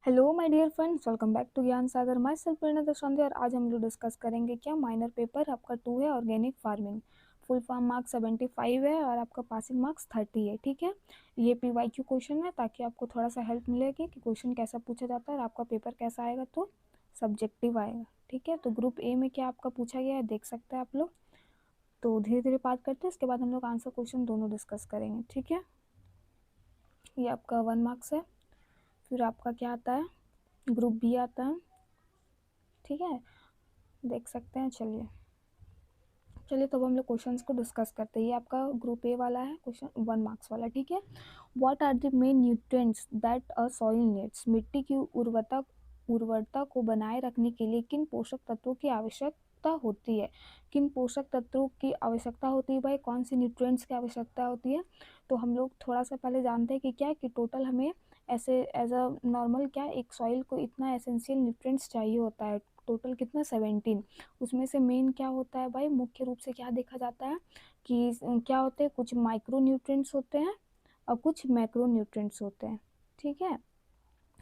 Hello my dear friends, welcome back to Gyan Sagar. My self प्रेरणा दशांति। और आज हम लोग डिस्कस करेंगे क्या माइनर पेपर आपका 2 है, organic farming. Full form marks 75 है और आपका पासिंग मार्क्स 30 है। ठीक है, ये PYQ क्वेश्चन है ताकि आपको थोड़ा सा हेल्प मिलेगी कि क्वेश्चन कैसा पूछा जाता है और आपका पेपर कैसा आएगा। तो सब्जेक्टिव आएगा। ठीक है, तो ग्रुप ए में क्या आपका पूछा गया है देख सकते हैं आप लोग। तो धीरे धीरे बात करते हैं, इसके बाद हम लोग आंसर क्वेश्चन दोनों डिस्कस करेंगे। ठीक है, ये आपका 1 मार्क्स है। फिर आपका क्या आता है, ग्रुप बी आता है। ठीक है, देख सकते हैं। चलिए चलिए तो अब हम लोग क्वेश्चंस को डिस्कस करते हैं। ये आपका ग्रुप ए वाला है, क्वेश्चन 1 मार्क्स वाला। ठीक है, what are the main nutrients that a soil needs. मिट्टी की उर्वरता को बनाए रखने के लिए किन पोषक तत्वों की आवश्यकता होती है। किन पोषक तत्वों की आवश्यकता होती है भाई, कौन सी न्यूट्रिएंट्स की आवश्यकता होती है। तो हम लोग थोड़ा सा पहले जानते हैं कि क्या कि टोटल हमें ऐसे एज अ नॉर्मल क्या एक सॉइल को इतना एसेंशियल न्यूट्रिएंट्स चाहिए होता है। टोटल कितना 17। उसमें से मेन क्या होता है भाई, मुख्य रूप से क्या देखा जाता है कि क्या होते हैं, कुछ माइक्रो न्यूट्रिएंट्स होते हैं और कुछ मैक्रो न्यूट्रिएंट्स होते हैं। ठीक है,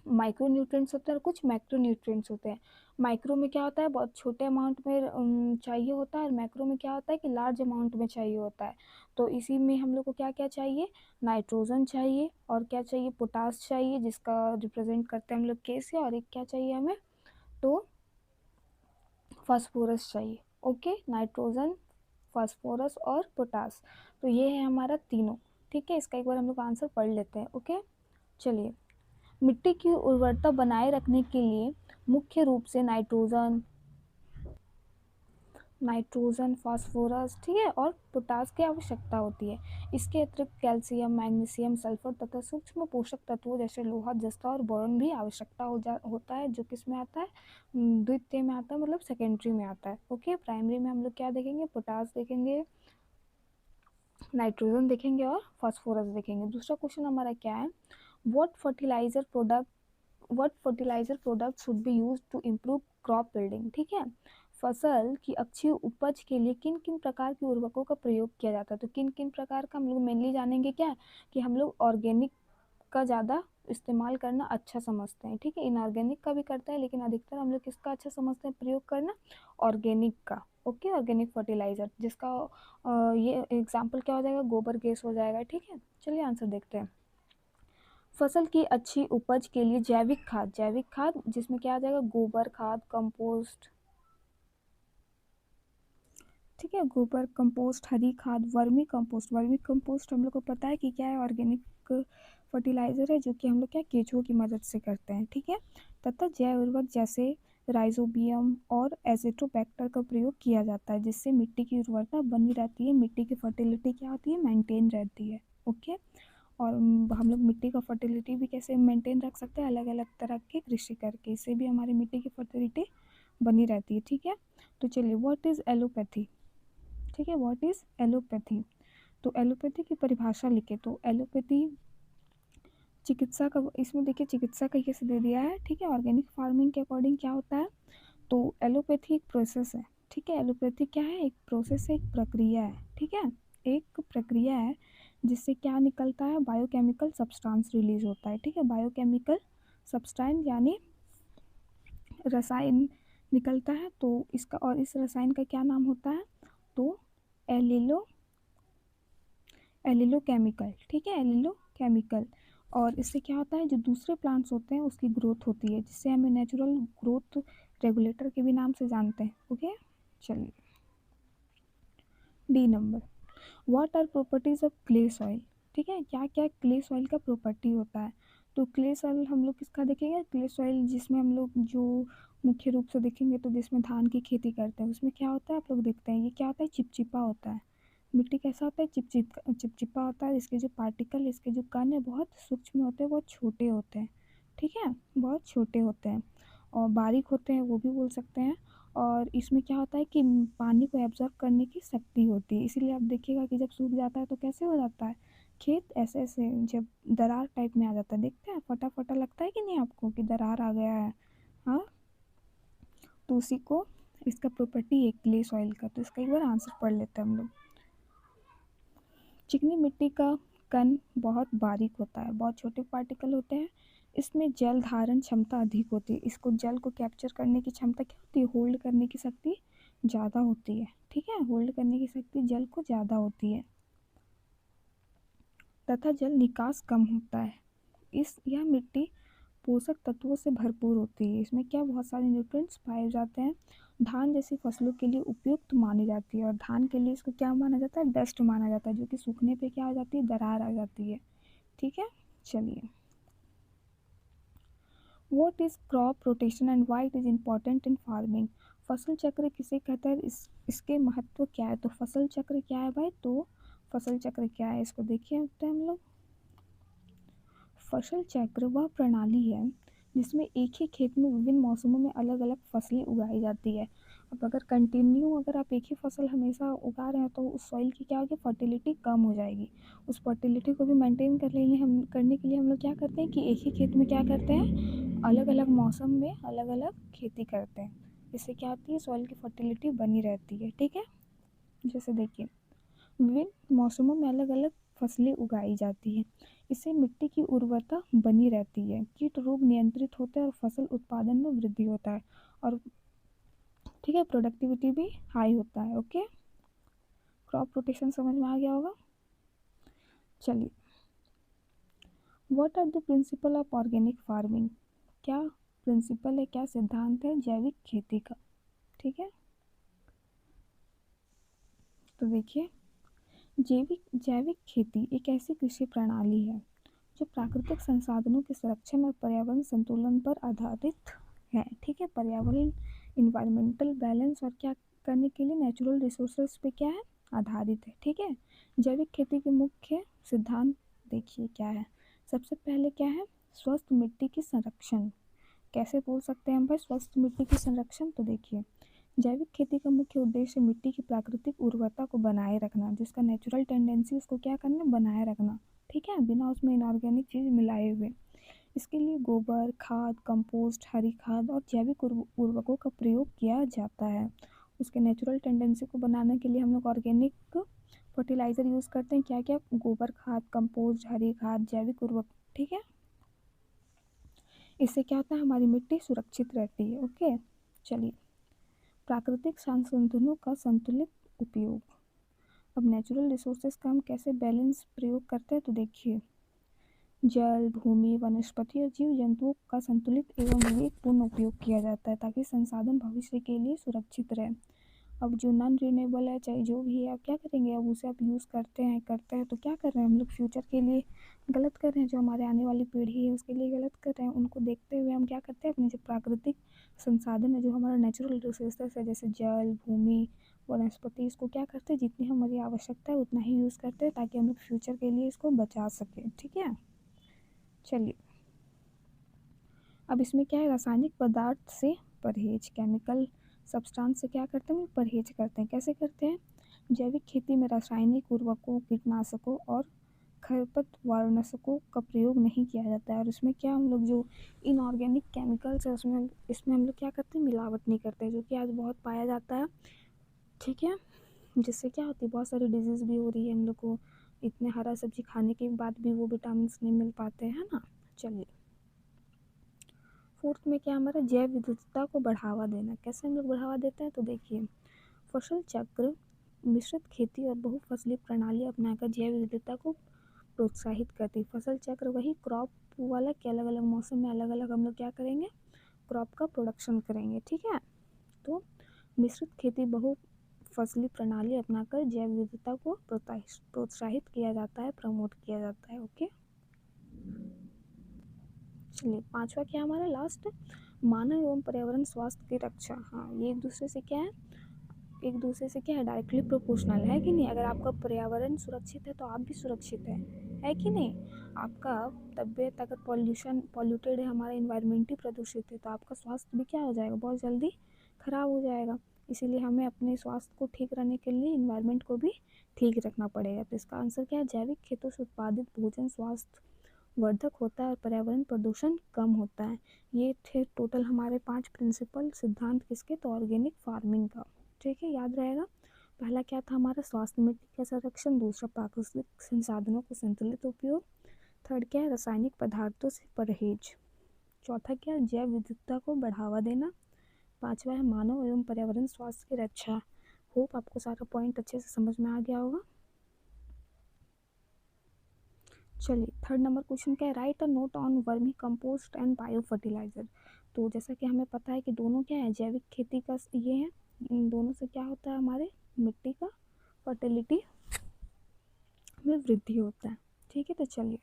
माइक्रो न्यूट्रिएंट्स होते हैं और कुछ मैक्रो न्यूट्रिएंट्स होते हैं। माइक्रो में क्या होता है, बहुत छोटे अमाउंट में चाहिए होता है, और मैक्रो में क्या होता है कि लार्ज अमाउंट में चाहिए होता है। तो इसी में हम लोग को क्या क्या चाहिए, नाइट्रोजन चाहिए, और क्या चाहिए, पोटास चाहिए जिसका रिप्रेजेंट करते हैं हम लोग के से, और एक क्या चाहिए हमें, तो फास्फोरस चाहिए। ओके, नाइट्रोजन, फास्फोरस और पोटास। तो ये है हमारा तीनों। ठीक है, इसका एक बार हम लोग आंसर पढ़ लेते हैं। ओके, चलिए। मिट्टी की उर्वरता बनाए रखने के लिए मुख्य रूप से नाइट्रोजन, फास्फोरस, ठीक है, और पोटास की आवश्यकता होती है। इसके अतिरिक्त कैल्शियम, मैग्नीशियम, सल्फर तथा सूक्ष्म पोषक तत्वों जैसे लोहा, जस्ता और बोरॉन भी आवश्यकता होता है, जो किस में आता है, द्वितीय में आता है, मतलब सेकेंडरी में आता है। ओके, प्राइमरी में हम लोग क्या देखेंगे, पोटास देखेंगे, नाइट्रोजन देखेंगे और फास्फोरस देखेंगे। दूसरा क्वेश्चन हमारा क्या है, what fertiliser product should be use to improve crop building. ठीक है, फसल की अच्छी उपज के लिए किन किन प्रकार के उर्वरकों का प्रयोग किया जाता है। तो किन किन प्रकार का हम लोग मेनली जानेंगे क्या, कि हम लोग ऑर्गेनिक का ज़्यादा इस्तेमाल करना अच्छा समझते हैं। ठीक है, इनऑर्गेनिक का भी करता है, लेकिन अधिकतर हम लोग किसका अच्छा समझते हैं प्रयोग करना, ऑर्गेनिक का। ओके, ऑर्गेनिक फर्टिलाइजर, जिसका ये एग्जाम्पल क्या हो जाएगा, गोबर गैस हो जाएगा। ठीक है, चलिए आंसर देखते हैं। फसल की अच्छी उपज के लिए जैविक खाद जिसमें क्या आ जाएगा, गोबर खाद, कंपोस्ट। ठीक है, गोबर, कंपोस्ट, हरी खाद, वर्मी कंपोस्ट हम लोग को पता है कि क्या है, ऑर्गेनिक फर्टिलाइजर है, जो कि हम लोग क्या केचुओं की मदद से करते हैं। ठीक है, तथा जैव उर्वरक जैसे राइजोबियम और एजेटोबैक्टर का प्रयोग किया जाता है, जिससे मिट्टी की उर्वरता बनी रहती है, मिट्टी की फर्टिलिटी क्या होती है, मेंटेन रहती है। ओके, और हम लोग मिट्टी का फर्टिलिटी भी कैसे मेंटेन रख सकते हैं, अलग अलग तरह की कृषि करके, इससे भी हमारी मिट्टी की फर्टिलिटी बनी रहती है। ठीक है, तो चलिए, व्हाट इज़ एलोपैथी। ठीक है, व्हाट इज़ एलोपैथी। तो एलोपैथी की परिभाषा लिखे, तो एलोपैथी चिकित्सा का, इसमें देखिए चिकित्सा का कैसे दे दिया है। ठीक है, ऑर्गेनिक फार्मिंग के अकॉर्डिंग क्या होता है, तो एलोपैथी एक प्रोसेस है। ठीक है, एलोपैथी क्या है, एक प्रोसेस है, एक प्रक्रिया है। ठीक है, एक प्रक्रिया है जिससे क्या निकलता है, बायोकेमिकल सब्सटेंस रिलीज होता है। ठीक है, बायोकेमिकल सब्सटेंस यानी रसायन निकलता है। तो इसका, और इस रसायन का क्या नाम होता है, तो एलिलो एलिलोकेमिकल। ठीक है, एलिलोकेमिकल। और इससे क्या होता है, जो दूसरे प्लांट्स होते हैं उसकी ग्रोथ होती है, जिससे हमें नेचुरल ग्रोथ रेगुलेटर के भी नाम से जानते हैं। ओके, चलिए, D number, what are properties of clay soil. ठीक है, क्या क्या क्ले सॉइल का प्रॉपर्टी होता है। तो क्ले सॉइल हम लोग किसका देखेंगे, क्ले सॉइल जिसमें हम लोग जो मुख्य रूप से देखेंगे, तो जिसमें धान की खेती करते हैं, उसमें क्या होता है, आप लोग देखते हैं, ये क्या होता है, चिपचिपा होता है। मिट्टी कैसा होता है, चिपचिपा होता है। इसके जो पार्टिकल, इसके जो कण है, बहुत सूक्ष्म होते हैं, बहुत छोटे होते हैं। ठीक है, बहुत छोटे होते हैं और बारीक होते हैं, वो भी बोल सकते हैं। और इसमें क्या होता है कि पानी को एब्जॉर्ब करने की शक्ति होती है, इसीलिए आप देखिएगा कि जब सूख जाता है तो कैसे हो जाता है खेत, ऐसे ऐसे जब दरार टाइप में आ जाता है, देखते हैं फटा फटा लगता है कि नहीं आपको, कि दरार आ गया है। हाँ, तो उसी को, इसका प्रॉपर्टी है क्ले सॉइल का। तो इसका एक बार आंसर पढ़ लेते हैं हम लोग। चिकनी मिट्टी का कण बहुत बारीक होता है, बहुत छोटे पार्टिकल होते हैं, इसमें जल धारण क्षमता अधिक होती है, इसको जल को कैप्चर करने की क्षमता क्या होती है, होल्ड करने की शक्ति ज़्यादा होती है, ठीक है, होल्ड करने की शक्ति जल को ज़्यादा होती है, तथा जल निकास कम होता है। यह मिट्टी पोषक तत्वों से भरपूर होती है, इसमें क्या बहुत सारे न्यूट्रिएंट्स पाए जाते हैं। धान जैसी फसलों के लिए उपयुक्त मानी जाती है, और धान के लिए इसको क्या माना जाता है, बेस्ट माना जाता है, जो कि सूखने पे क्या आ जाती है, दरार आ जाती है, ठीक है। चलिए, what is crop rotation and why it is important in farming. फसल चक्र किसे कहता है, इसके महत्व क्या है, तो फसल चक्र क्या है भाई, तो फसल चक्र क्या है इसको देखिए हम लोग। फसल चक्र वह प्रणाली है जिसमें एक ही खेत में विभिन्न मौसमों में अलग अलग फसलें उगाई जाती है। अब अगर आप एक ही फसल हमेशा उगा रहे हैं तो उस सॉइल की क्या होगी, फर्टिलिटी कम हो जाएगी। उस फर्टिलिटी को भी मेंटेन करने के लिए हम लोग क्या करते हैं कि एक ही खेत में क्या करते हैं, अलग अलग मौसम में अलग अलग खेती करते हैं। इससे क्या होती है, सॉइल की फर्टिलिटी बनी रहती है, ठीक है। जैसे देखिए, विभिन्न मौसमों में अलग अलग फसलें उगाई जाती हैं, इससे मिट्टी की उर्वरता बनी रहती है, कीट रोग नियंत्रित होते हैं और फसल उत्पादन में वृद्धि होता है, और ठीक है, प्रोडक्टिविटी भी हाई होता है। ओके, क्रॉप रोटेशन समझ में आ गया होगा। चलिए, what are the principle of organic farming. क्या प्रिंसिपल है, क्या सिद्धांत है जैविक खेती का, ठीक है। तो देखिए, जैविक खेती एक ऐसी कृषि प्रणाली है जो प्राकृतिक संसाधनों के संरक्षण और पर्यावरण संतुलन पर आधारित है, ठीक है। पर्यावरण, इन्वायरमेंटल बैलेंस और क्या करने के लिए, नेचुरल रिसोर्सेज पे क्या है, आधारित है, ठीक है। जैविक खेती के मुख्य सिद्धांत देखिए क्या है। सबसे पहले क्या है, स्वस्थ मिट्टी की संरक्षण। कैसे बोल सकते हैं हम भाई स्वस्थ मिट्टी की संरक्षण, तो देखिए, जैविक खेती का मुख्य उद्देश्य मिट्टी की प्राकृतिक उर्वरता को बनाए रखना, जिसका नेचुरल टेंडेंसी उसको क्या करना, बनाए रखना, ठीक है, बिना उसमें इनऑर्गेनिक चीज़ मिलाए हुए। इसके लिए गोबर खाद, कंपोस्ट, हरी खाद और जैविक उर्वरकों का प्रयोग किया जाता है। उसके नेचुरल टेंडेंसी को बनाने के लिए हम लोग ऑर्गेनिक फर्टिलाइज़र यूज़ करते हैं, क्या क्या, गोबर खाद, कंपोस्ट, हरी खाद, जैविक उर्वरक, ठीक है। इससे क्या होता है, हमारी मिट्टी सुरक्षित रहती है। ओके, चलिए, प्राकृतिक संसाधनों का संतुलित उपयोग। अब नेचुरल रिसोर्सेज का हम कैसे बैलेंस प्रयोग करते हैं, तो देखिए, जल, भूमि, वनस्पति और जीव जंतुओं का संतुलित एवं विवेकपूर्ण उपयोग किया जाता है ताकि संसाधन भविष्य के लिए सुरक्षित रहे। अब जो नॉन रिन्यूएबल है, चाहे जो भी है, आप क्या करेंगे, अब उसे आप यूज़ करते हैं तो क्या कर रहे हैं हम लोग, फ्यूचर के लिए गलत कर रहे हैं। जो हमारे आने वाली पीढ़ी है उसके लिए गलत कर रहे हैं। उनको देखते हुए हम क्या करते हैं, अपने जो प्राकृतिक संसाधन है, जो हमारा नेचुरल रिसोर्सेस है, जैसे जल, भूमि, वनस्पति, इसको क्या करते हैं, जितनी हमारी आवश्यकता है उतना ही यूज़ करते हैं ताकि हम लोग फ्यूचर के लिए इसको बचा सकें, ठीक है। चलिए, अब इसमें क्या है, रासायनिक पदार्थ से परहेज, केमिकल सब्सटेंस से क्या करते हैं, परहेज करते हैं। कैसे करते हैं, जैविक खेती में रासायनिक उर्वरकों, कीटनाशकों और खरपतवारनाशकों का प्रयोग नहीं किया जाता है, और इसमें क्या, हम लोग जो इनऑर्गेनिक केमिकल्स है उसमें इसमें हम लोग क्या करते हैं, मिलावट नहीं करते, जो कि आज बहुत पाया जाता है, ठीक है। जिससे क्या होती है, बहुत सारी डिजीज़ भी हो रही है हम लोग को, इतने हरा सब्जी खाने के बाद भी वो विटामिन नहीं मिल पाते हैं ना। चलिए, फोर्थ में क्या हमारा, जैव विविधता को बढ़ावा देना। कैसे हम लोग बढ़ावा देते हैं, तो देखिए, फसल चक्र, मिश्रित खेती और बहुफसली प्रणाली अपनाकर जैव विविधता को प्रोत्साहित करती है। फसल चक्र वही क्रॉप वाला कि अलग अलग मौसम में अलग अलग हम लोग क्या करेंगे, क्रॉप का प्रोडक्शन करेंगे, ठीक है। तो मिश्रित खेती, बहुफसली प्रणाली अपनाकर जैव विविधता को प्रोत्साहित किया जाता है, प्रमोट किया जाता है। ओके, चलिए, पांचवा क्या हमारा लास्ट, मानव एवं पर्यावरण स्वास्थ्य की रक्षा। हाँ, ये एक दूसरे से क्या है, डायरेक्टली प्रोपोर्शनल है कि नहीं। अगर आपका पर्यावरण सुरक्षित है तो आप भी सुरक्षित है कि नहीं। आपका तबीयत अगर पॉल्यूटेड है, हमारा इन्वायरमेंट ही प्रदूषित है, तो आपका स्वास्थ्य भी क्या हो जाएगा, बहुत जल्दी खराब हो जाएगा। इसीलिए हमें अपने स्वास्थ्य को ठीक रखने के लिए इन्वायरमेंट को भी ठीक रखना पड़ेगा। तो इसका आंसर क्या है, जैविक खेतों से उत्पादित भोजन स्वास्थ्य वर्धक होता है और पर्यावरण प्रदूषण कम होता है। ये थे टोटल हमारे 5 प्रिंसिपल सिद्धांत किसके, तो ऑर्गेनिक फार्मिंग का, ठीक है, याद रहेगा। पहला क्या था हमारा, स्वास्थ्य मिट्टी का संरक्षण। दूसरा, प्राकृतिक संसाधनों का संतुलित उपयोग। थर्ड क्या है, रासायनिक पदार्थों से परहेज। चौथा क्या है, जैव विविधता को बढ़ावा देना। पांचवा है मानव एवं पर्यावरण स्वास्थ्य की रक्षा। होप आपको सारा पॉइंट अच्छे से समझ में आ गया होगा। चलिए थर्ड नंबर क्वेश्चन क्या है, write a note on vermicompost and biofertiliser. तो जैसा कि हमें पता है कि दोनों क्या है, जैविक खेती का ये है, इन दोनों से क्या होता है, हमारे मिट्टी का फर्टिलिटी में वृद्धि होता है। ठीक है, तो चलिए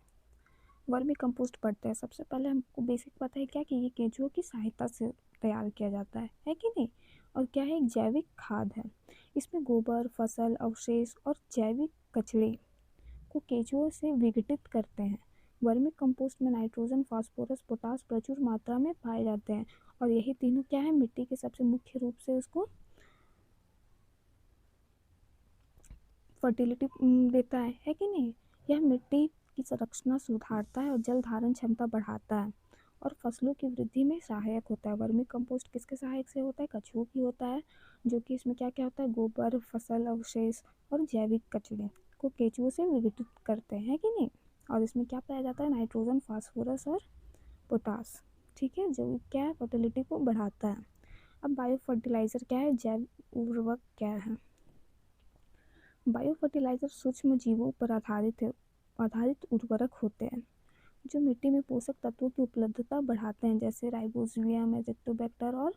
वर्मी कंपोस्ट पढ़ते हैं। सबसे पहले हमको बेसिक पता है क्या कि ये केंचुओं की सहायता से तैयार किया जाता है कि नहीं, और क्या है, एक जैविक खाद है। इसमें गोबर, फसल अवशेष और जैविक कचरे को केंचुओं से विघटित करते हैं। वर्मी कंपोस्ट में नाइट्रोजन, फास्फोरस, पोटास प्रचुर मात्रा में पाए जाते हैं, और यही तीनों क्या है, मिट्टी के सबसे मुख्य रूप से उसको फर्टिलिटी देता है कि नहीं। यह मिट्टी की संरचना सुधारता है और जल धारण क्षमता बढ़ाता है, और फसलों की वृद्धि में सहायक होता है। वर्मी कंपोस्ट किसके सहायक से होता है, कछुओं की होता है, जो कि इसमें क्या क्या होता है, गोबर, फसल अवशेष और जैविक कचरे को केंचुओं से विघटित करते हैं कि नहीं। और इसमें क्या पाया जाता है, नाइट्रोजन, फास्फोरस और पोटास। ठीक है, जो क्या है, फर्टिलिटी को बढ़ाता है। अब बायो फर्टिलाइजर क्या है, जैव उर्वरक क्या है। बायो फर्टिलाइजर सूक्ष्म जीवों पर आधारित उर्वरक होते हैं जो मिट्टी में पोषक तत्वों की उपलब्धता बढ़ाते हैं, जैसे राइबोसोमियम, एज़ोक्टोबैक्टर और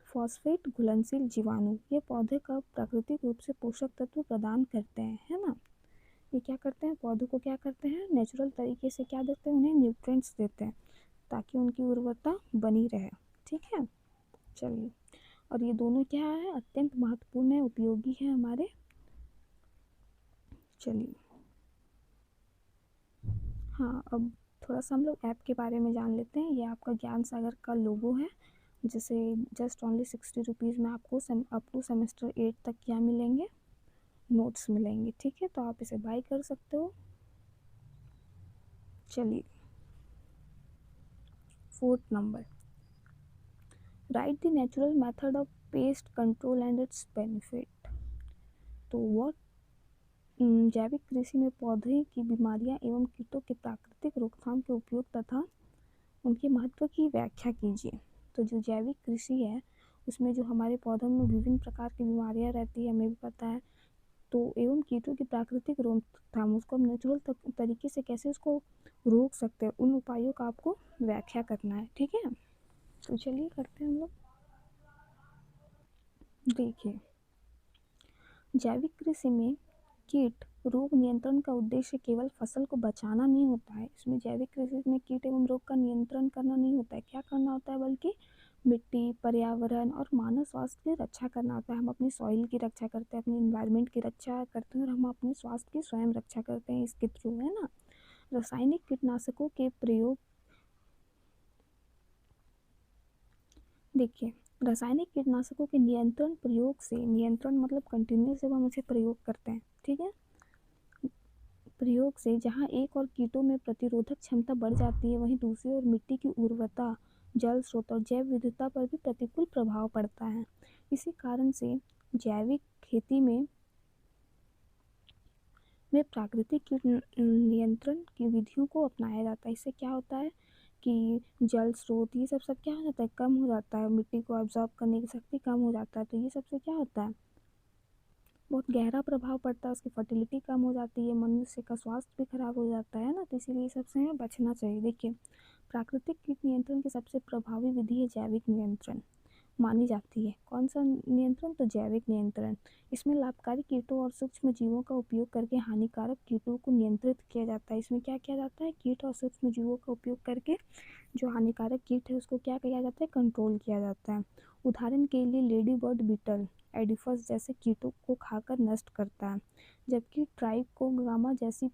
फॉस्फेट घुलनशील जीवाणु। ये पौधे का प्राकृतिक रूप से पोषक तत्व प्रदान करते हैं, है ना। ये क्या करते हैं, पौधों को क्या करते हैं, नेचुरल तरीके से क्या देते हैं, उन्हें न्यूट्रिएंट्स देते हैं ताकि उनकी उर्वरता बनी रहे। ठीक है, चलिए, और ये दोनों क्या है, अत्यंत महत्वपूर्ण है, उपयोगी है हमारे। चलिए हाँ, अब थोड़ा सा हम लोग ऐप के बारे में जान लेते हैं। ये आपका ज्ञान सागर का लोगो है, जिसे जस्ट ओनली 60 रुपीज़ में आपको अप टू सेमेस्टर 8 तक क्या मिलेंगे, नोट्स मिलेंगे। ठीक है, तो आप इसे बाय कर सकते हो। चलिए fourth number, right the natural method of pest control and it's benefit. तो व्हाट, जैविक कृषि में पौधे की बीमारियां एवं कीटों के प्राकृतिक रोकथाम के उपयोग तथा उनके महत्व की व्याख्या कीजिए। तो जो जैविक कृषि है उसमें जो हमारे पौधों में विभिन्न प्रकार की बीमारियां रहती है, हमें भी पता है, तो एवं कीटों की प्राकृतिक रोकथाम, उसको हम नेचुरल तरीके से कैसे उसको रोक सकते हैं, उन उपायों का आपको व्याख्या करना है। ठीक है, तो चलिए करते हैं हम लोग। देखिए, जैविक कृषि में कीट रोग नियंत्रण का उद्देश्य केवल फसल को बचाना नहीं होता है। इसमें जैविक कृषि में कीट एवं रोग का नियंत्रण करना नहीं होता है, क्या करना होता है, बल्कि मिट्टी, पर्यावरण और मानव स्वास्थ्य की रक्षा करना होता है। हम अपनी सॉइल की रक्षा करते हैं, अपनी इन्वायरमेंट की रक्षा करते हैं, और हम अपने स्वास्थ्य की स्वयं रक्षा करते हैं इसके थ्रू, है ना। रासायनिक कीटनाशकों के प्रयोग, देखिए, रासायनिक कीटनाशकों के नियंत्रण प्रयोग से, नियंत्रण मतलब कंटिन्यूस जब हम इसे प्रयोग करते हैं, ठीक है, प्रयोग से जहाँ एक और कीटों में प्रतिरोधक क्षमता बढ़ जाती है, वहीं दूसरी ओर मिट्टी की उर्वरता, जल स्रोत और जैव विविधता पर भी प्रतिकूल प्रभाव पड़ता है। इसी कारण से जैविक खेती में प्राकृतिक कीट नियंत्रण की विधियों को अपनाया जाता है। इससे क्या होता है कि जल स्रोत ये सब क्या हो जाता है, कम हो जाता है, मिट्टी को एब्जॉर्ब करने की शक्ति कम हो जाता है, तो ये सबसे क्या होता है, बहुत गहरा प्रभाव पड़ता है, उसकी फर्टिलिटी कम हो जाती है, मनुष्य का स्वास्थ्य भी खराब हो जाता है ना। तो इसीलिए सबसे हमें बचना चाहिए। देखिए, प्राकृतिक कीट नियंत्रण की सबसे प्रभावी विधि है जैविक नियंत्रण मानी जाती है। कौन सा नियंत्रण, तो जैविक नियंत्रण। इसमें लाभकारी कीटों और सूक्ष्म जीवों का उपयोग करके हानिकारक कीटों को नियंत्रित किया जाता है। इसमें क्या किया जाता है, कीट और सूक्ष्म जीवों का उपयोग करके जो हानिकारक कीट है उसको क्या किया जाता है, कंट्रोल किया जाता है। उदाहरण के लिए लेडी बर्ड बीटल, एडिफस जैसे कीटों को खाकर नष्ट करता है, जबकि ट्राइकोग्रामा जैसी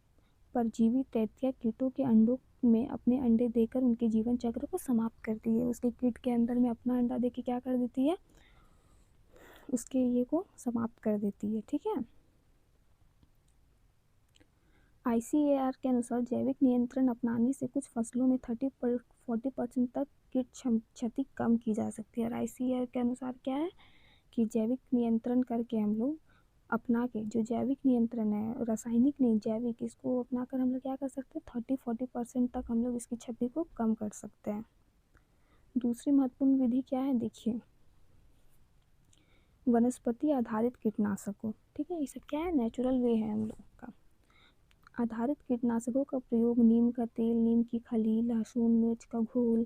परजीवी तैतिया कीटों के अंडों में अपने अंडे देकर उनके जीवन चक्र को समाप्त करती है। उसके कीट के अंदर में अपना अंडा देके क्या कर देती है, उसके ये को समाप्त कर देती है। ठीक है, ICAR के अनुसार जैविक नियंत्रण अपनाने से कुछ फसलों में 40% तक कीट क्षति कम की जा सकती है। और ICAR के अनुसार क्या है कि जैविक नियंत्रण करके हम लोग अपना के जो जैविक नियंत्रण है, रासायनिक नहीं जैविक, इसको अपना कर हम लोग क्या कर सकते हैं 30-40% तक हम लोग इसकी क्षति को कम कर सकते हैं। दूसरी महत्वपूर्ण विधि क्या है देखिए, वनस्पति आधारित कीटनाशकों। ठीक है, ये सब क्या है नेचुरल वे है हम लोग का। आधारित कीटनाशकों का प्रयोग नीम का तेल, नीम की खली, लहसुन मिर्च का घोल,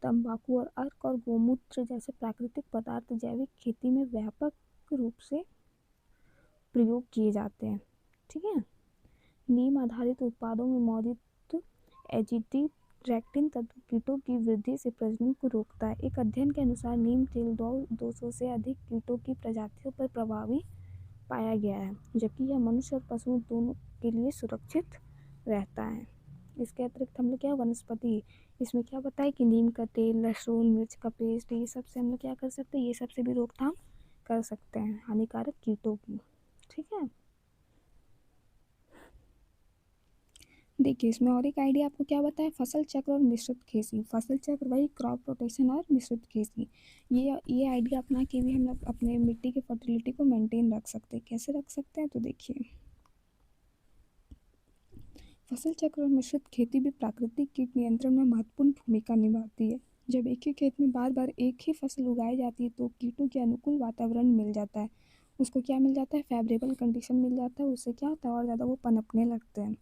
तंबाकू और अर्क और गोमूत्र जैसे प्राकृतिक पदार्थ जैविक खेती में व्यापक रूप से प्रयोग किए जाते हैं। ठीक है, नीम आधारित उत्पादों में मौजूद एजिटिव तत्व कीटों की वृद्धि से प्रजनन को रोकता है। एक अध्ययन के अनुसार नीम तेल 200 से अधिक कीटों की प्रजातियों पर प्रभावी पाया गया है, जबकि यह मनुष्य और पशुओं दोनों के लिए सुरक्षित रहता है। इसके अतिरिक्त हम लोग क्या वनस्पति, इसमें क्या बताया कि नीम का तेल, लहसुन मिर्च का पेस्ट, ये सब से हम लोग क्या कर सकते हैं, ये सब से भी रोकथाम कर सकते हैं हानिकारक कीटों की। ठीक है, देखिए इसमें और एक आइडिया आपको क्या बताया, फसल चक्र और मिश्रित खेती। फसल चक्र वही क्रॉप रोटेशन और मिश्रित खेती, ये आइडिया अपना के भी हम लोग अपने मिट्टी की फर्टिलिटी को मेंटेन रख सकते हैं। कैसे रख सकते हैं तो देखिए, फसल चक्र और मिश्रित खेती भी प्राकृतिक कीट नियंत्रण में महत्वपूर्ण भूमिका निभाती है। जब एक ही खेत में बार बार एक ही फसल उगाई जाती है तो कीटों के अनुकूल वातावरण मिल जाता है, उसको क्या मिल जाता है फेवरेबल कंडीशन मिल जाता है, उससे क्या होता है और ज़्यादा वो पनपने लगते हैं।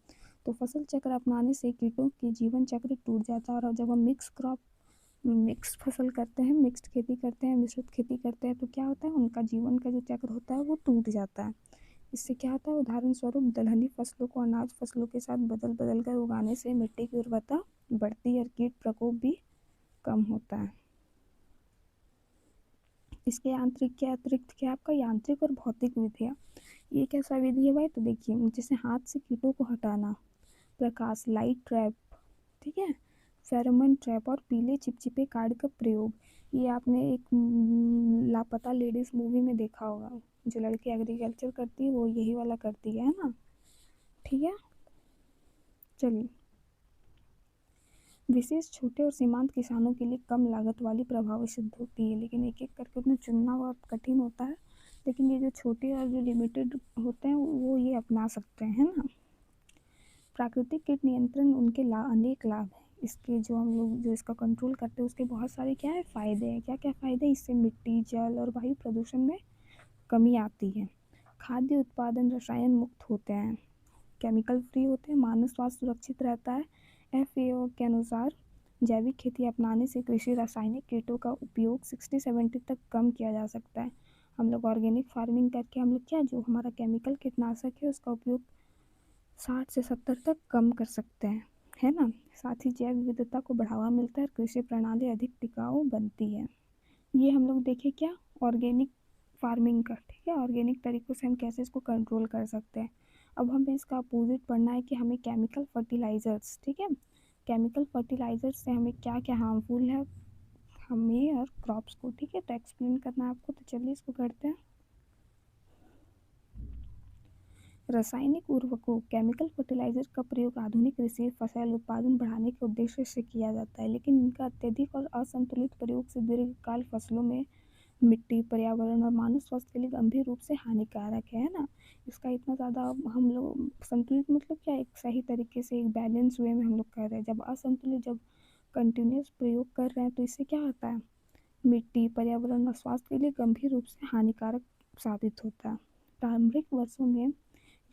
तो फसल चक्र अपनाने से कीटों के जीवन चक्र टूट जाता है। और जब हम मिक्स फसल करते हैं, मिक्स्ड खेती करते हैं, मिश्रित खेती करते हैं तो क्या होता है उनका जीवन का जो चक्र होता है वो टूट जाता है। इससे क्या होता है, उदाहरण स्वरूप दलहनी फसलों को अनाज फसलों के साथ बदल बदल कर उगाने से मिट्टी की उर्वरता बढ़ती है और कीट प्रकोप भी कम होता है। इसके यांत्रिक के अतिरिक्त क्या आपका यांत्रिक और भौतिक विधियाँ, ये कैसा विधि है भाई तो देखिए, जैसे हाथ से कीटों को हटाना, प्रकाश लाइट ट्रैप, ठीक है, फेरोमोन ट्रैप और पीले चिपचिपे कार्ड का प्रयोग। ये आपने एक लापता लेडीज मूवी में देखा होगा, जो लड़की एग्रीकल्चर करती है वो यही वाला करती है ना। ठीक है, चलिए, विशेष छोटे और सीमांत किसानों के लिए कम लागत वाली प्रभावी सिद्ध होती है, लेकिन एक एक करके उन्हें चुनना बहुत कठिन होता है। लेकिन ये जो छोटे और जो लिमिटेड होते हैं वो ये अपना सकते हैं ना। प्राकृतिक कीट नियंत्रण उनके अनेक लाभ हैं। इसके जो हम लोग जो इसका कंट्रोल करते हैं उसके बहुत सारे क्या है फ़ायदे हैं। क्या क्या फ़ायदे, इससे मिट्टी जल और वायु प्रदूषण में कमी आती है, खाद्य उत्पादन रसायन मुक्त होते हैं, केमिकल फ्री होते हैं, मानव स्वास्थ्य सुरक्षित रहता है। FAO के अनुसार जैविक खेती अपनाने से कृषि रासायनिक कीटों का उपयोग 60-70 तक कम किया जा सकता है। हम लोग ऑर्गेनिक फार्मिंग करके हम लोग क्या जो हमारा केमिकल कीटनाशक है उसका उपयोग 60 से 70 तक कम कर सकते हैं, है ना। साथ ही जैव विविधता को बढ़ावा मिलता है, कृषि प्रणाली अधिक टिकाऊ बनती है। ये हम लोग देखें क्या ऑर्गेनिक फार्मिंग का, ठीक है, ऑर्गेनिक तरीक़ों से हम कैसे इसको कंट्रोल कर सकते हैं। अब हमें इसका अपोजिट पढ़ना है कि हमें केमिकल फर्टिलाइज़र्स, ठीक है, केमिकल फर्टिलाइज़र्स से हमें क्या क्या हार्मफुल है हमें और क्रॉप्स को, ठीक है, तो एक्सप्लेन करना है आपको, तो चलिए इसको करते हैं। रासायनिक उर्वरकों केमिकल फर्टिलाइज़र का प्रयोग आधुनिक कृषि फसल उत्पादन बढ़ाने के उद्देश्य से किया जाता है, लेकिन इनका अत्यधिक और असंतुलित प्रयोग से दीर्घकाल फसलों में मिट्टी, पर्यावरण और मानव स्वास्थ्य के लिए गंभीर रूप से हानिकारक है ना। इसका इतना ज़्यादा हम लोग संतुलित मतलब क्या, एक सही तरीके से एक बैलेंस वे में हम लोग कर रहे हैं। जब असंतुलित जब कंटिन्यूस प्रयोग कर रहे हैं तो इससे क्या होता है, मिट्टी, पर्यावरण और स्वास्थ्य के लिए गंभीर रूप से हानिकारक साबित होता है। प्रारंभिक वर्षों में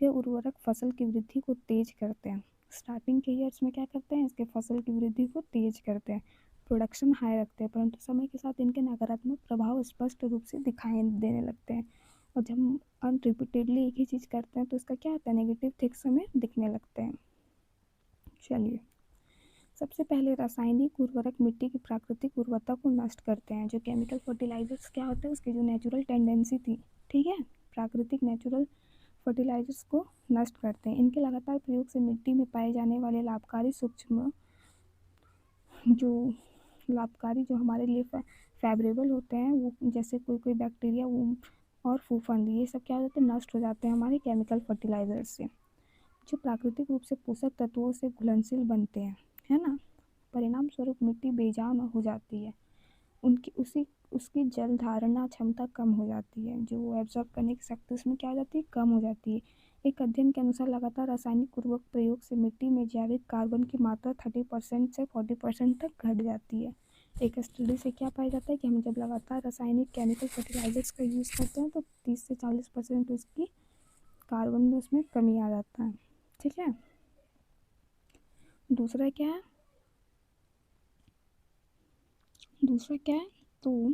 यह उर्वरक फसल की वृद्धि को तेज करते हैं। स्टार्टिंग के ईयर्स में क्या करते हैं, इसके फसल की वृद्धि को तेज करते हैं, प्रोडक्शन हाई रखते हैं, परंतु समय के साथ इनके नकारात्मक प्रभाव स्पष्ट रूप से दिखाई देने लगते हैं। और जब हम अनरिपीटेडली एक ही चीज़ करते हैं तो इसका क्या होता है, नेगेटिव थिंग्स हमें दिखने लगते हैं। चलिए, सबसे पहले रासायनिक उर्वरक मिट्टी की प्राकृतिक उर्वरता को नष्ट करते हैं। जो केमिकल फर्टिलाइजर्स क्या होते हैं, उसकी जो नेचुरल टेंडेंसी थी, ठीक है, प्राकृतिक नेचुरल फर्टिलाइजर्स को नष्ट करते हैं। इनके लगातार प्रयोग से मिट्टी में पाए जाने वाले लाभकारी सूक्ष्म जो हमारे लिए फेवरेबल होते हैं, वो जैसे कोई कोई बैक्टीरिया वो और फूफंद, ये सब क्या हो जाते हैं, नष्ट हो जाते हैं हमारे केमिकल फर्टिलाइजर्स से, जो प्राकृतिक रूप से पोषक तत्वों से घुलनशील बनते हैं, है ना। परिणाम स्वरूप मिट्टी बेजान हो जाती है। उनकी उसकी जल धारणा क्षमता कम हो जाती है, जो वो एब्जॉर्ब करने की शक्ति उसमें क्या हो जाती है, कम हो जाती है। एक अध्ययन के अनुसार लगातार रासायनिक उर्वरक प्रयोग से मिट्टी में जैविक कार्बन की मात्रा 30% से 40% तक घट जाती है। एक स्टडी से क्या पाया जाता है कि हम जब लगातार रासायनिक केमिकल फर्टिलाइजर्स का यूज़ करते हैं तो 30 से 40% उसकी कार्बन में उसमें कमी आ जाता है। ठीक है, दूसरा क्या है, तो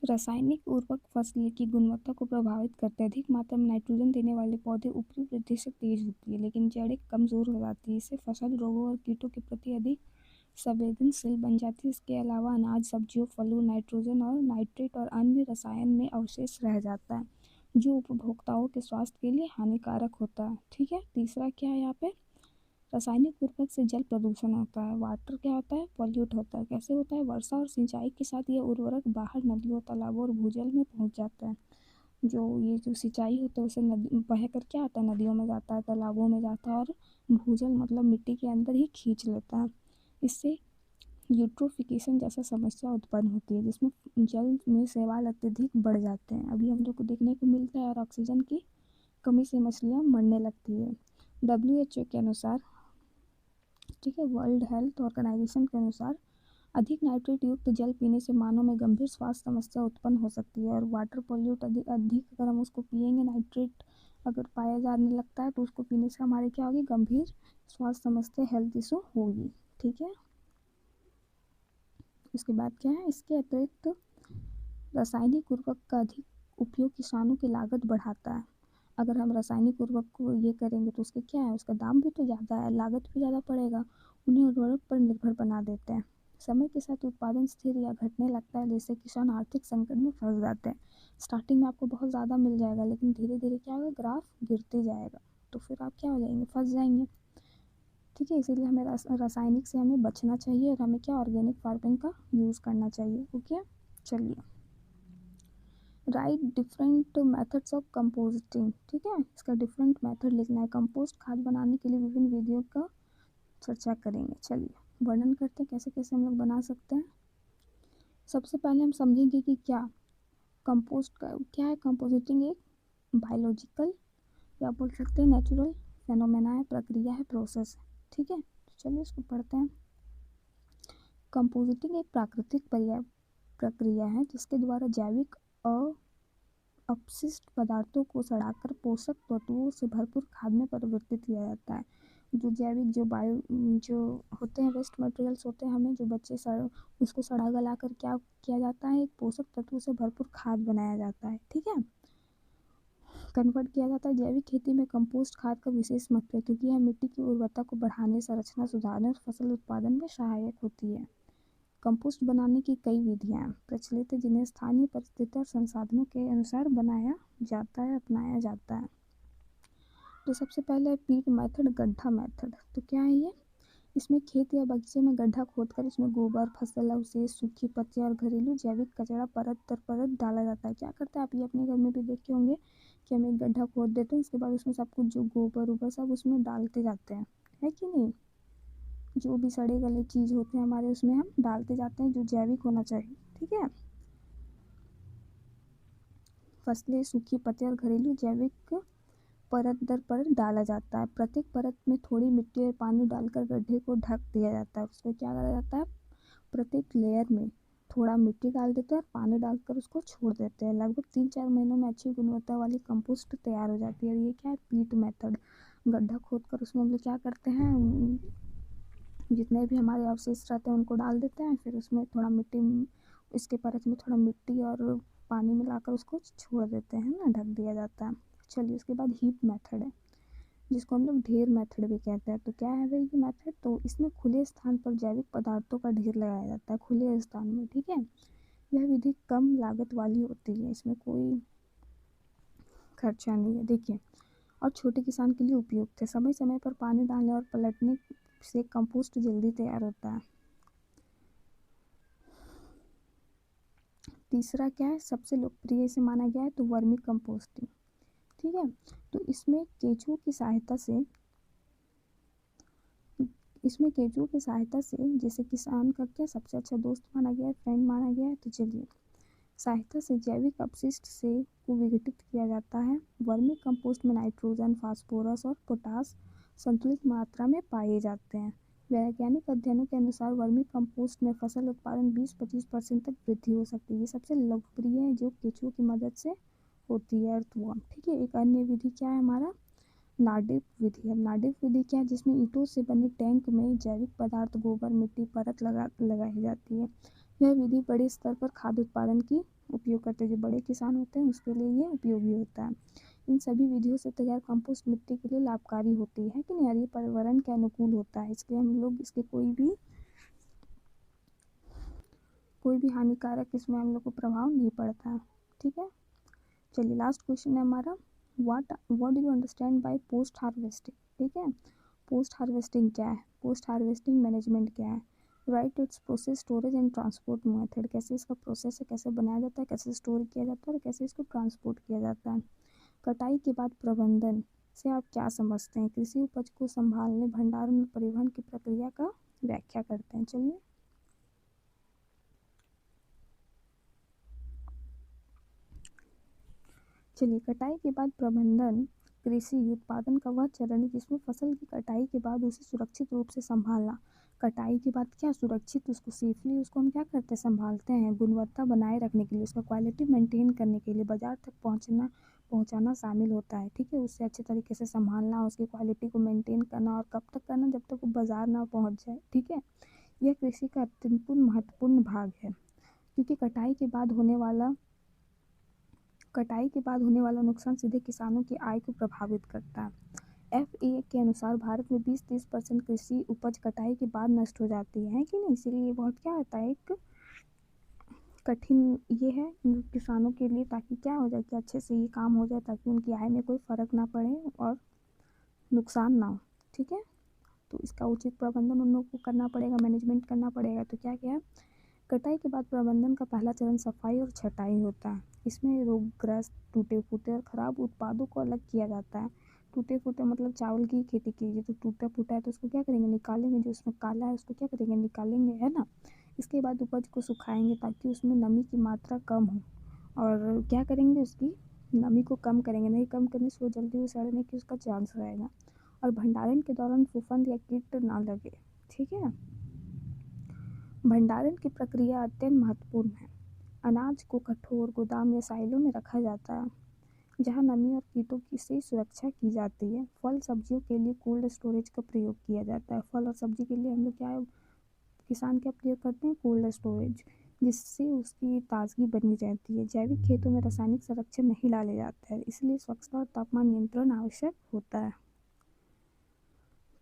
रासायनिक उर्वरक फसल की गुणवत्ता को प्रभावित करते हैं। अधिक मात्रा में नाइट्रोजन देने वाले पौधे ऊपरी वृद्धि से तेज होती है, लेकिन जड़ें कमज़ोर हो जाती है। इससे फसल रोगों और कीटों के प्रति अधिक संवेदनशील बन जाती है। इसके अलावा अनाज, सब्जियों, फलों नाइट्रोजन और नाइट्रेट और अन्य रसायन में अवशेष रह जाता है, जो उपभोक्ताओं के स्वास्थ्य के लिए हानिकारक होता है। ठीक है, तीसरा क्या है यहाँ पे, रासायनिक उर्वरक से जल प्रदूषण होता है। वाटर क्या होता है, पॉल्यूट होता है। कैसे होता है, वर्षा और सिंचाई के साथ ये उर्वरक बाहर नदियों, तालाबों और भूजल में पहुंच जाता है। जो सिंचाई होता है उसे नदी बह कर क्या आता है, नदियों में जाता है, तालाबों में जाता है, और भूजल मतलब मिट्टी के अंदर ही खींच लेता है। इससे यूट्रोफिकेशन जैसा समस्या उत्पन्न होती है, जिसमें जल में शैवाल अत्यधिक बढ़ जाते हैं। अभी हम लोग को देखने को मिलता है, और ऑक्सीजन की कमी से मछलियाँ मरने लगती है। WHO के अनुसार, ठीक है, वर्ल्ड हेल्थ ऑर्गेनाइजेशन के अनुसार अधिक नाइट्रेट युक्त जल पीने से मानव में गंभीर स्वास्थ्य समस्या उत्पन्न हो सकती है। और वाटर पॉल्यूट अधिक अधिक अगर हम उसको पिएंगे, नाइट्रेट अगर पाया जाने लगता है तो उसको पीने से हमारे क्या होगी, गंभीर स्वास्थ्य समस्या, हेल्थ इशू होगी। ठीक है, उसके बाद क्या है, इसके अतिरिक्त रासायनिक उर्वरक का अधिक उपयोग किसानों की लागत बढ़ाता है। अगर हम रासायनिक उर्वरक को ये करेंगे तो उसके क्या है, उसका दाम भी तो ज़्यादा है, लागत भी ज़्यादा पड़ेगा, उन्हें उर्वरक पर निर्भर बना देते हैं। समय के साथ उत्पादन स्थिर या घटने लगता है, जिससे किसान आर्थिक संकट में फंस जाते हैं। स्टार्टिंग में आपको बहुत ज़्यादा मिल जाएगा, लेकिन धीरे धीरे क्या होगा, ग्राफ गिरते जाएगा, तो फिर आप क्या हो जाएंगे, फंस जाएंगे। ठीक है, इसीलिए हमें रासायनिक से हमें बचना चाहिए, और हमें क्या, ऑर्गेनिक फार्मिंग का यूज़ करना चाहिए। ओके, चलिए, right different methods of composting. ठीक है, इसका डिफरेंट मेथड लिखना है। कंपोस्ट खाद बनाने के लिए विभिन्न विधियों का चर्चा करेंगे। चलिए वर्णन करते हैं कैसे कैसे हम लोग बना सकते हैं। सबसे पहले हम समझेंगे कि क्या कंपोस्ट का क्या है। कंपोस्टिंग एक बायोलॉजिकल या बोल सकते हैं नेचुरल फेनोमेना है, प्रक्रिया है, प्रोसेस है। ठीक है, तो चलिए इसको पढ़ते हैं। कंपोस्टिंग एक प्राकृतिक प्रक्रिया है जिसके द्वारा जैविक अपशिष्ट पदार्थों को सड़ाकर पोषक तत्वों से भरपूर खाद में परिवर्तित किया जाता है। जो जैविक जो होते हैं वेस्ट मटेरियल्स होते हैं, हमें जो बच्चे उसको सड़ा गला कर क्या किया जाता है, एक पोषक तत्वों से भरपूर खाद बनाया जाता है। ठीक है, कन्वर्ट किया जाता है। जैविक खेती में कंपोस्ट खाद का विशेष महत्व है, क्योंकि यह मिट्टी की उर्वरता को बढ़ाने, संरचना सुधारने और फसल उत्पादन में सहायक होती है। कंपोस्ट बनाने की कई विधियाँ प्रचलित हैं, जिन्हें स्थानीय परिस्थिति और संसाधनों के अनुसार बनाया जाता है, अपनाया जाता है। तो सबसे पहले है पीट मेथड, गड्ढा मेथड। तो क्या है ये, इसमें खेत या बगीचे में गड्ढा खोदकर इसमें गोबर, फसल अवशेष, सूखी पत्तियाँ और घरेलू जैविक कचरा परत दर परत डाला जाता है। क्या करते हैं, आप ये अपने घर में भी देखे होंगे कि हम एक गड्ढा खोद देते हैं, उसके बाद उसमें सब कुछ जो गोबर उबर सब उसमें डालते जाते हैं, है कि नहीं। जो भी सड़े गले चीज़ होते हैं हमारे, उसमें हम डालते जाते हैं, जो जैविक होना चाहिए। ठीक है, फसलें, सूखी पत्तियाँ और घरेलू जैविक परत दर परत डाला जाता है। प्रत्येक परत में थोड़ी मिट्टी और पानी डालकर गड्ढे को ढक दिया जाता है। उसमें क्या करा जाता है, प्रत्येक लेयर में थोड़ा मिट्टी डाल देते हैं और पानी डालकर उसको छोड़ देते हैं। लगभग 3-4 महीनों में अच्छी गुणवत्ता वाली कंपोस्ट तैयार हो जाती है। और ये क्या है, पीट मेथड। गड्ढा खोद कर उसमें हम लोग क्या करते हैं, जितने भी हमारे अवशेष रहते हैं उनको डाल देते हैं, फिर उसमें थोड़ा मिट्टी, इसके परत में थोड़ा मिट्टी और पानी मिलाकर उसको छोड़ देते हैं ना, ढक दिया जाता है। चलिए, उसके बाद हीप मेथड है, जिसको हम लोग ढेर मेथड भी कहते हैं। तो क्या है भाई ये मेथड, तो इसमें खुले स्थान पर जैविक पदार्थों का ढेर लगाया जाता है, खुले स्थान में। ठीक है, यह विधि कम लागत वाली होती है, इसमें कोई खर्चा नहीं है। देखिए, और छोटे किसान के लिए उपयुक्त है। समय समय पर पानी डालने और पलटने से कंपोस्ट जल्दी तैयार होता है। तीसरा क्या है, सबसे लोकप्रिय इसे माना गया है, तो वर्मी कंपोस्टिंग। ठीक है, तो इसमें केंचुओं की सहायता से इसमें केंचुओं की सहायता से, जिसे किसान का क्या सबसे अच्छा दोस्त माना गया है, फ्रेंड माना गया है, तो चलिए, सहायता से जैविक अपशिष्ट से को विघटित किया जाता है। वर्मी कंपोस्ट में नाइट्रोजन, फास्फोरस और पोटास संतुलित मात्रा में पाए जाते हैं। वैज्ञानिक अध्ययनों के अनुसार वर्मी कंपोस्ट में फसल उत्पादन 20-25% तक वृद्धि हो सकती है। ये सबसे लोकप्रिय है, जो केंचुओं की मदद से होती है, अर्थवर्म। ठीक है, एक अन्य विधि क्या है हमारा, नार्डिक विधि। अब नार्डिक विधि क्या है, जिसमें ईंटों से बने टैंक में जैविक पदार्थ, गोबर, मिट्टी परत लगाई जाती है। यह विधि बड़े स्तर पर खाद्य उत्पादन की उपयोग करते हैं। जो बड़े किसान होते हैं उसके लिए ये उपयोगी होता है। इन सभी विधियों से तैयार कंपोस्ट मिट्टी के लिए लाभकारी होती है कि नहीं, और ये पर्यावरण के अनुकूल होता है, इसलिए हम लोग इसके कोई भी हानिकारक इसमें हम लोग को प्रभाव नहीं पड़ता है। ठीक है, चलिए लास्ट क्वेश्चन है हमारा, what what do you understand by post harvesting. ठीक है, पोस्ट हार्वेस्टिंग क्या है, पोस्ट हार्वेस्टिंग मैनेजमेंट क्या है, right it's process, storage and transport method. कैसे इसका प्रोसेस है, कैसे बनाया जाता है, कैसे स्टोर किया जाता है और कैसे इसको ट्रांसपोर्ट किया जाता है। कटाई के बाद प्रबंधन से आप क्या समझते हैं, कृषि उपज को संभालने, भंडारण और परिवहन की प्रक्रिया का व्याख्या करते हैं। चलिए, कटाई के बाद प्रबंधन कृषि उत्पादन का वह चरण है जिसमें फसल की कटाई के बाद उसे सुरक्षित रूप से संभालना। कटाई के बाद क्या, सुरक्षित उसको सेफली उसको हम क्या करते हैं, संभालते हैं। गुणवत्ता बनाए रखने के लिए, उसका क्वालिटी मेंटेन करने के लिए बाजार तक पहुंचाना शामिल होता है। ठीक है, उससे अच्छे तरीके से संभालना, उसकी क्वालिटी को मेंटेन करना, और कब तक करना, जब तक वो बाजार ना पहुंच जाए। ठीक है, यह कृषि का अत्यंत महत्वपूर्ण भाग है, क्योंकि कटाई के बाद होने वाला नुकसान सीधे किसानों की आय को प्रभावित करता है। FAO के अनुसार भारत में 20-30% कृषि उपज कटाई के बाद नष्ट हो जाती है कि नहीं, इसीलिए ये बहुत क्या होता है, एक कठिन ये है किसानों के लिए, ताकि क्या हो जाए कि अच्छे से ये काम हो जाए, ताकि उनकी आय में कोई फ़र्क ना पड़े और नुकसान ना हो। ठीक है, तो इसका उचित प्रबंधन उन लोगों को करना पड़ेगा, मैनेजमेंट करना पड़ेगा। तो क्या क्या है, कटाई के बाद प्रबंधन का पहला चरण सफाई और छटाई होता है। इसमें रोगग्रस्त, टूटे फूटे और खराब उत्पादों को अलग किया जाता है। टूटे फूटे मतलब चावल की खेती कीजिए तो टूटा फूटा है तो उसको क्या करेंगे, निकालेंगे, जो उसमें काला है उसको क्या करेंगे, निकालेंगे, है ना। इसके बाद उपज को सुखाएंगे ताकि उसमें नमी की मात्रा कम हो, और क्या करेंगे, उसकी नमी को कम करेंगे, नहीं कम करने से वो जल्दी वो सड़ने की उसका चांस रहेगा। और भंडारण के दौरान फफूंद या कीट ना लगे। ठीक है, भंडारण की प्रक्रिया अत्यंत महत्वपूर्ण है। अनाज को कठोर गोदाम या साइलों में रखा जाता है, जहां नमी और कीटों की से सुरक्षा की जाती है। फल सब्जियों के लिए कोल्ड स्टोरेज का प्रयोग किया जाता है। फल और सब्जी के लिए हम लोग क्या, किसान क्या प्रयोग करते हैं, कोल्ड स्टोरेज, जिससे उसकी ताजगी बनी रहती है। जैविक खेतों में रासायनिक संरक्षण नहीं डाले जाते हैं, इसलिए स्वच्छता और तापमान नियंत्रण आवश्यक होता है।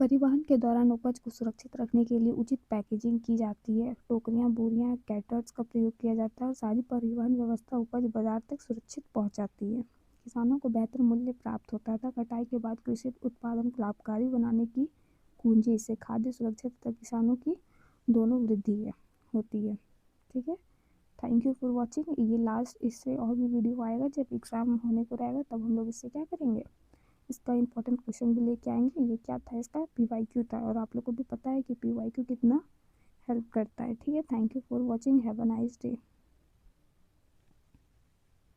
परिवहन के दौरान उपज को सुरक्षित रखने के लिए उचित पैकेजिंग की जाती है। टोकरियां, बोरियां, कैटर्स का प्रयोग किया जाता है और सारी परिवहन व्यवस्था उपज बाजार तक सुरक्षित पहुंचाती है। किसानों को बेहतर मूल्य प्राप्त होता था। कटाई के बाद कृषि उत्पादन को लाभकारी बनाने की कुंजी से खाद्य सुरक्षा तथा किसानों की दोनों वृद्धि होती है। ठीक है, थैंक यू फॉर वॉचिंग। ये लास्ट, इससे और भी वीडियो आएगा जब एग्ज़ाम होने को रहेगा, तब हम लोग इससे क्या करेंगे, इसका इंपॉर्टेंट क्वेश्चन भी लेके आएंगे। ये क्या था, इसका PYQ था, और आप लोग को भी पता है कि PYQ कितना हेल्प करता है। ठीक है, thank you for watching, have a nice day.